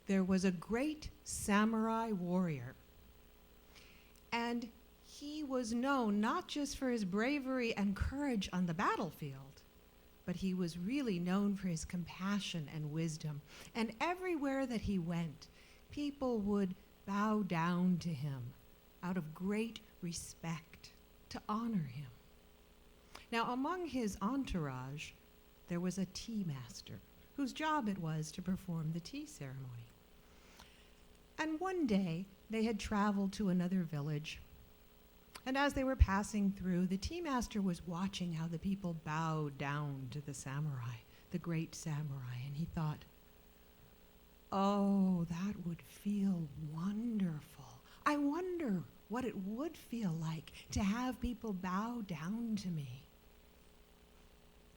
there was a great samurai warrior. And he was known not just for his bravery and courage on the battlefield, but he was really known for his compassion and wisdom. And everywhere that he went, people would bow down to him out of great respect to honor him. Now, among his entourage, there was a tea master whose job it was to perform the tea ceremony. And one day, they had traveled to another village, and as they were passing through, the tea master was watching how the people bowed down to the samurai, the great samurai, and he thought, oh, that would feel wonderful. I wonder what it would feel like to have people bow down to me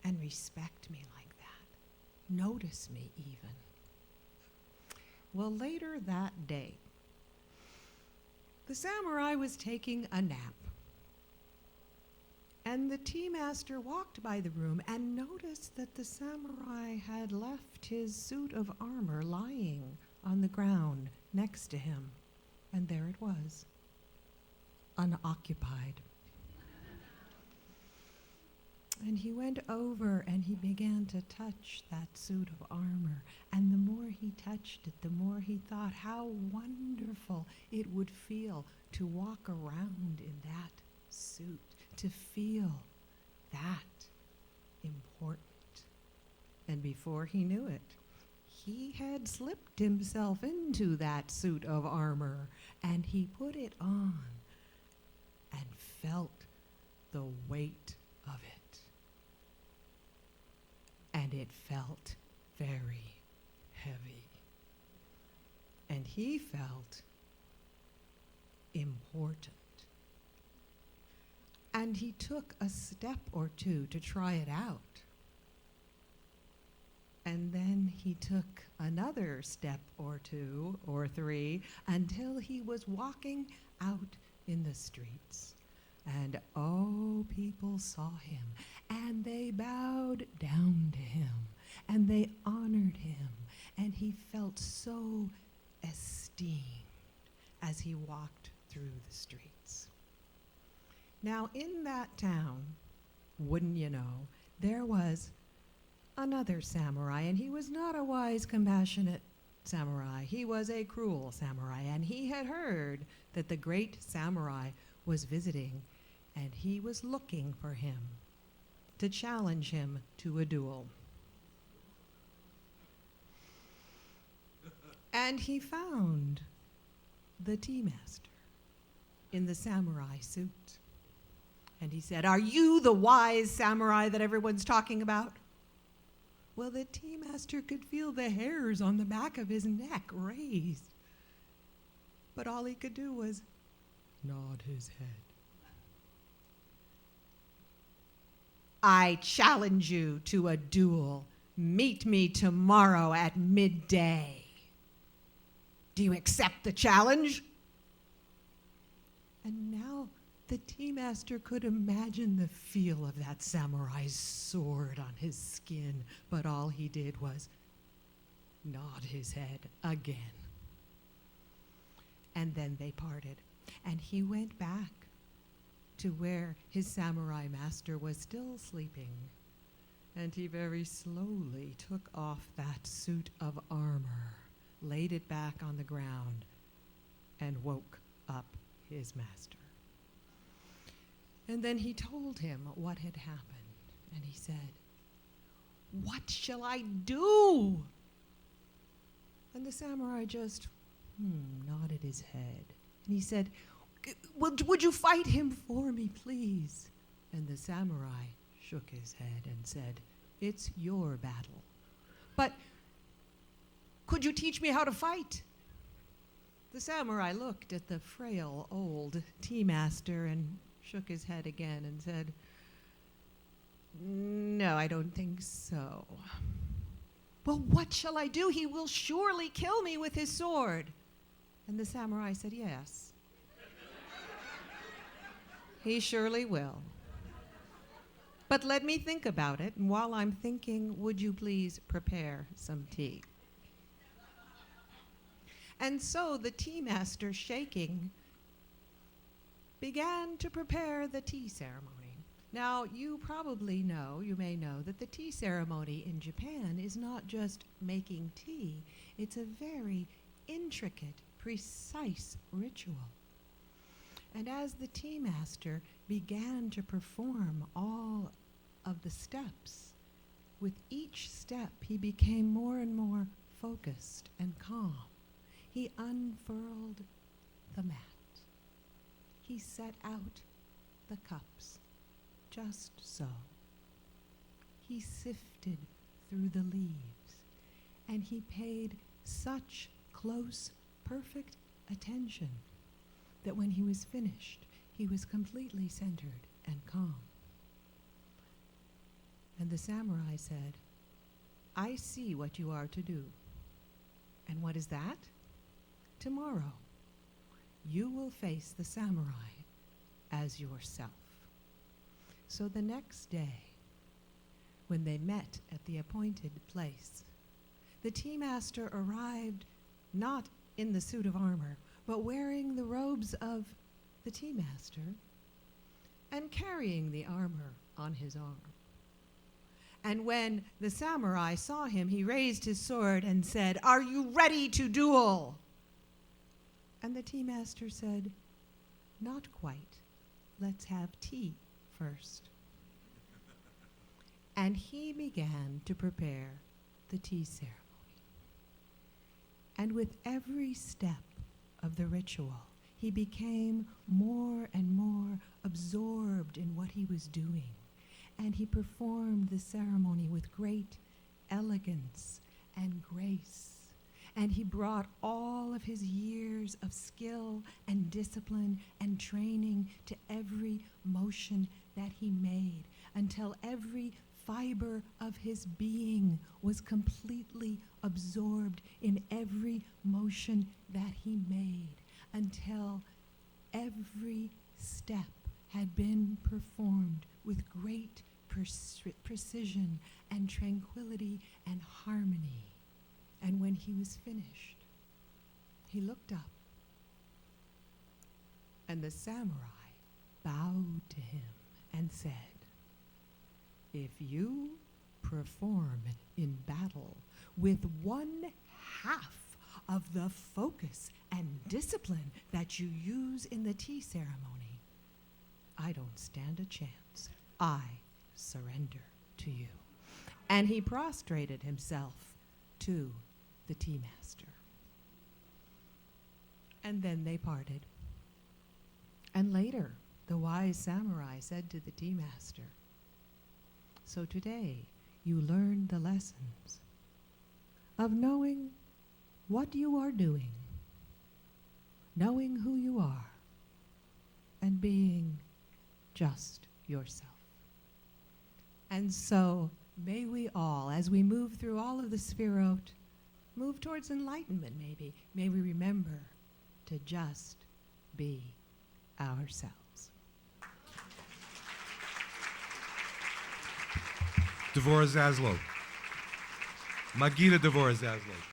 and respect me like that, notice me even. Well, later that day, the samurai was taking a nap, and the tea master walked by the room and noticed that the samurai had left his suit of armor lying on the ground next to him, and there it was, unoccupied. And he went over and he began to touch that suit of armor. And the more he touched it, the more he thought how wonderful it would feel to walk around in that suit, to feel that important. And before he knew it, he had slipped himself into that suit of armor, and he put it on and felt the weight of it. And it felt very heavy. And he felt important. And he took a step or two to try it out. And then he took another step or two or three until he was walking out in the streets. And oh, people saw him, and they bowed down to him, and they honored him, and he felt so esteemed as he walked through the streets. Now, in that town, wouldn't you know, there was another samurai, and he was not a wise, compassionate samurai. He was a cruel samurai, and he had heard that the great samurai was visiting, and he was looking for him to challenge him to a duel. And he found the tea master in the samurai suit. And he said, "Are you the wise samurai that everyone's talking about?" Well, the tea master could feel the hairs on the back of his neck raised. But all he could do was nod his head. "I challenge you to a duel. Meet me tomorrow at midday. Do you accept the challenge?" And now the tea master could imagine the feel of that samurai's sword on his skin, but all he did was nod his head again. And then they parted, and he went back to where his samurai master was still sleeping, and he very slowly took off that suit of armor, laid it back on the ground, and woke up his master. And then he told him what had happened, and he said, "What shall I do?" And the samurai just nodded his head, and he said, Would you fight him for me, please?" And the samurai shook his head and said, "It's your battle. But could you teach me how to fight?" The samurai looked at the frail old tea master and shook his head again and said, "No, I don't think so." "Well, what shall I do? He will surely kill me with his sword." And the samurai said, "Yes, he surely will. But let me think about it, and while I'm thinking, would you please prepare some tea?" And so the tea master, shaking, began to prepare the tea ceremony. Now, you may know that the tea ceremony in Japan is not just making tea. It's a very intricate, precise ritual. And as the tea master began to perform all of the steps, with each step he became more and more focused and calm. He unfurled the mat. He set out the cups, just so. He sifted through the leaves, and he paid such close, perfect attention that when he was finished, he was completely centered and calm. And the samurai said, "I see what you are to do." And what is that? Tomorrow, you will face the samurai as yourself. So the next day, when they met at the appointed place, the tea master arrived not in the suit of armor, but wearing the robes of the tea master and carrying the armor on his arm. And when the samurai saw him, he raised his sword and said, "Are you ready to duel?" And the tea master said, "Not quite. Let's have tea first." And he began to prepare the tea ceremony. And with every step of the ritual, he became more and more absorbed in what he was doing. And he performed the ceremony with great elegance and grace. And he brought all of his years of skill and discipline and training to every motion that he made, until every fiber of his being was completely absorbed in every motion that he made, until every step had been performed with great precision and tranquility and harmony. And when he was finished, he looked up, and the samurai bowed to him and said, "If you perform in battle with 1/2 of the focus and discipline that you use in the tea ceremony, I don't stand a chance. I surrender to you." And he prostrated himself to the tea master. And then they parted. And later, the wise samurai said to the tea master, "So today you learned the lessons of knowing what you are doing, knowing who you are, and being just yourself." And so may we all, as we move through all of the Sefirot, move towards enlightenment maybe, may we remember to just be ourselves. Devorah Zaslow. Maggidah Devorah Zaslow.